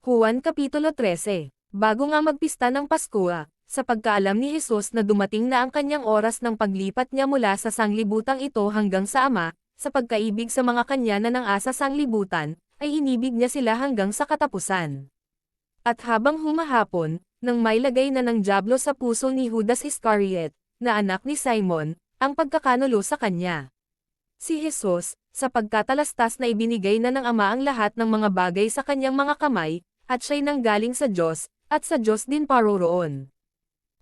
Juan Kapitulo 13. Bago nga magpista ng Pasko, sa pagkaalam ni Jesus na dumating na ang kanyang oras ng paglipat niya mula sa sanglibutang ito hanggang sa Ama, sa pagkaibig sa mga kanya na nang-asa sanglibutan, ay inibig niya sila hanggang sa katapusan. At habang humahapon, nang may lagay na ng dyablo sa puso ni Judas Iscariot, na anak ni Simon, ang pagkakanulo sa kanya. Si Jesus, sa pagkatalastas na ibinigay na ng Ama ang lahat ng mga bagay sa kanyang mga kamay, at siya'y nanggaling sa Diyos, at sa Diyos din paroroon.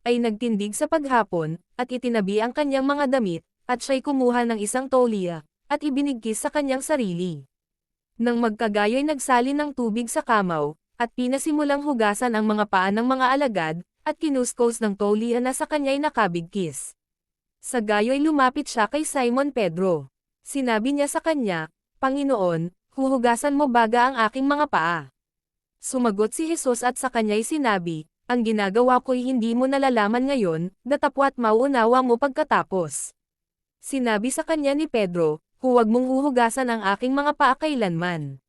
Ay nagtindig sa paghapon, at itinabi ang kanyang mga damit, at siya'y kumuha ng isang tolya, at ibinigkis sa kanyang sarili. Nang magkagayo'y nagsalin ng tubig sa kamaw, at pinasimulang hugasan ang mga paa ng mga alagad, at kinuskos ng tolya na sa kanya'y nakabigkis. Sa gayo'y lumapit siya kay Simon Pedro. Sinabi niya sa kanya, Panginoon, huhugasan mo baga ang aking mga paa. Sumagot si Jesus at sa kanya'y sinabi, ang ginagawa ko'y hindi mo nalalaman ngayon, datapwat mauunawa mo pagkatapos. Sinabi sa kanya ni Pedro, huwag mong huhugasan ang aking mga paa kailanman.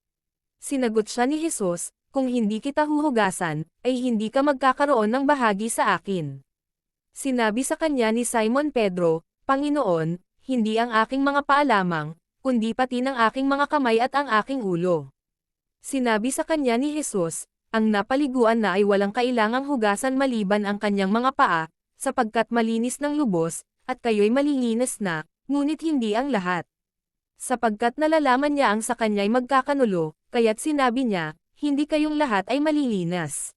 Sinagot siya ni Jesus, kung hindi kita huhugasan, ay hindi ka magkakaroon ng bahagi sa akin. Sinabi sa kanya ni Simon Pedro, Panginoon, hindi ang aking mga paa lamang, kundi pati ng aking mga kamay at ang aking ulo. Sinabi sa kanya ni Jesus, ang napaliguan na ay walang kailangang hugasan maliban ang kanyang mga paa, sapagkat malinis ng lubos, at kayo'y malilinis na, ngunit hindi ang lahat. Sapagkat nalalaman niya ang sa kanya'y magkakanulo, kaya't sinabi niya, hindi kayong lahat ay malilinis.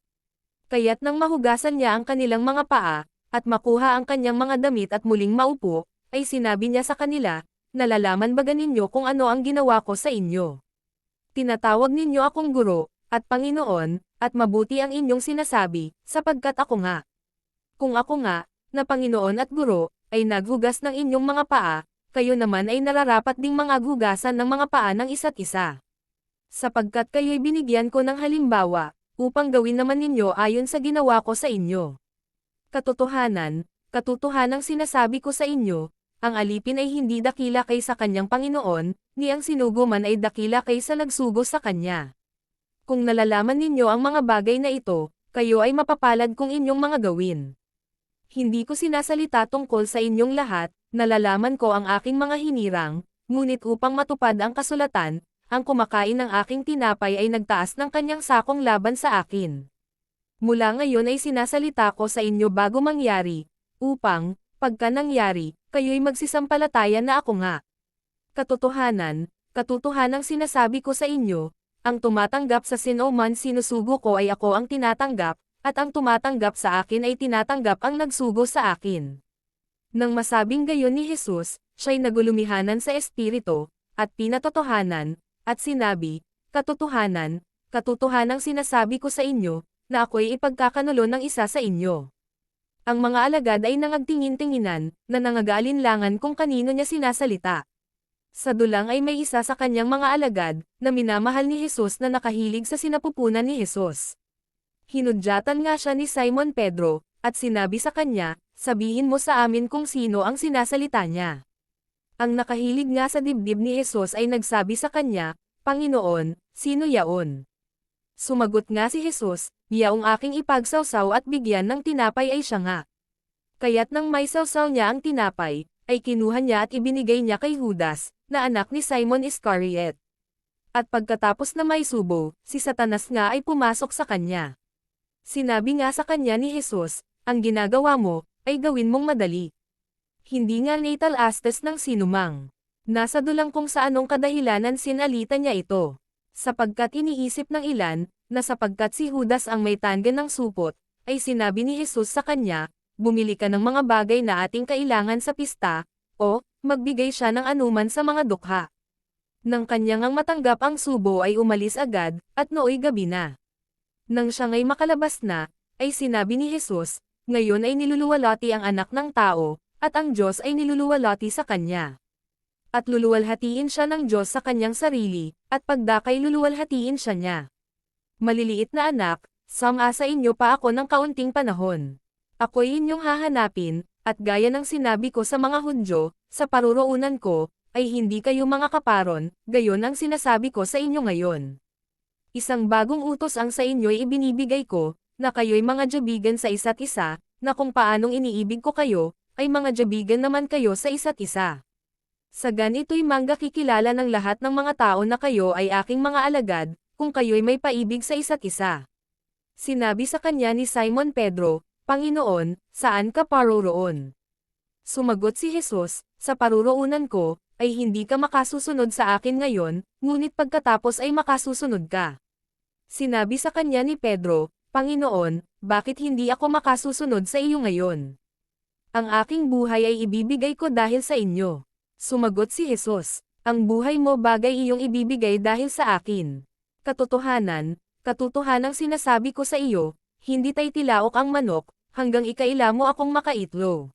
Kaya't nang mahugasan niya ang kanilang mga paa, at makuha ang kanyang mga damit at muling maupo, ay sinabi niya sa kanila, nalalaman baga ninyo kung ano ang ginawa ko sa inyo? Tinatawag ninyo akong guro, at Panginoon, at mabuti ang inyong sinasabi, sapagkat ako nga. Kung ako nga, na Panginoon at guro, ay naghugas ng inyong mga paa, kayo naman ay nararapat ding mga hugasan ng mga paa ng isa't isa. Sapagkat kayo'y binigyan ko ng halimbawa, upang gawin naman ninyo ayon sa ginawa ko sa inyo. Katotohanang sinasabi ko sa inyo, ang alipin ay hindi dakila kaysa kanyang Panginoon, ni ang sinugo man ay dakila kaysa nagsugo sa kanya. Kung nalalaman ninyo ang mga bagay na ito, kayo ay mapapalad kung inyong mga gawin. Hindi ko sinasalita tungkol sa inyong lahat, nalalaman ko ang aking mga hinirang, ngunit upang matupad ang kasulatan, ang kumakain ng aking tinapay ay nagtaas ng kanyang sakong laban sa akin. Mula ngayon ay sinasalita ko sa inyo bago mangyari, upang, pagka nangyari, kayo'y magsisampalataya na ako nga. Katotohanang sinasabi ko sa inyo, ang tumatanggap sa sino man sinusugo ko ay ako ang tinatanggap, at ang tumatanggap sa akin ay tinatanggap ang nagsugo sa akin. Nang masabing gayon ni Jesus, siya'y nagulumihanan sa espiritu, at pinatotohanan, at sinabi, katotohanang sinasabi ko sa inyo, na ako'y ipagkakanulo ng isa sa inyo. Ang mga alagad ay nangagtingin-tinginan, na nangag-alinlangan kung kanino niya sinasalita. Sa dulang ay may isa sa kanyang mga alagad, na minamahal ni Jesus na nakahilig sa sinapupunan ni Jesus. Hinudyatan nga siya ni Simon Pedro, at sinabi sa kanya, sabihin mo sa amin kung sino ang sinasalita niya. Ang nakahilig nga sa dibdib ni Jesus ay nagsabi sa kanya, Panginoon, sino yaon? Sumagot nga si Jesus, yaong aking ipagsawsaw at bigyan ng tinapay ay siya nga. Kaya't nang may sawsaw niya ang tinapay, ay kinuha niya at ibinigay niya kay Judas, na anak ni Simon Iscariot. At pagkatapos na may subo, si Satanas nga ay pumasok sa kanya. Sinabi nga sa kanya ni Jesus, ang ginagawa mo, ay gawin mong madali. Hindi nga nitalastes ng sinumang. Nasa dulang kung sa anong kadahilanan sinalita niya ito. Sapagkat iniisip ng ilan, na sapagkat si Judas ang may tanggan ng supot, ay sinabi ni Jesus sa kanya, bumili ka ng mga bagay na ating kailangan sa pista, o, magbigay siya ng anuman sa mga dukha. Nang kanyang ang matanggap ang subo ay umalis agad, at nooy gabi na. Nang siya nga'y makalabas na, ay sinabi ni Jesus, ngayon ay niluluwalhati ang anak ng tao, at ang Diyos ay niluluwalhati sa kanya. At luluwalhatiin siya ng Diyos sa kanyang sarili, at pagdakay luluwalhatiin siya niya. Maliliit na anak, sama sa inyo pa ako ng kaunting panahon. Ako'y inyong hahanapin, at gaya ng sinabi ko sa mga Hudyo, sa paruroonan ko, ay hindi kayo mga kaparon, gayon ang sinasabi ko sa inyo ngayon. Isang bagong utos ang sa inyo'y ibinibigay ko, na kayo'y mga jabigan sa isa't isa, na kung paanong iniibig ko kayo, ay mga jabigan naman kayo sa isa't isa. Sa ganito'y manggakikilala ng lahat ng mga tao na kayo ay aking mga alagad, kung kayo'y may paibig sa isa't isa. Sinabi sa kanya ni Simon Pedro, Panginoon, saan ka paroroon? Sumagot si Jesus, sa paruroonan ko, ay hindi ka makasusunod sa akin ngayon, ngunit pagkatapos ay makasusunod ka. Sinabi sa kanya ni Pedro, Panginoon, bakit hindi ako makasusunod sa iyo ngayon? Ang aking buhay ay ibibigay ko dahil sa inyo. Sumagot si Jesus, ang buhay mo bagay iyong ibibigay dahil sa akin. Katotohanang sinasabi ko sa iyo, hindi taytilaok ang manok, hanggang ikaila mo akong makaitlo.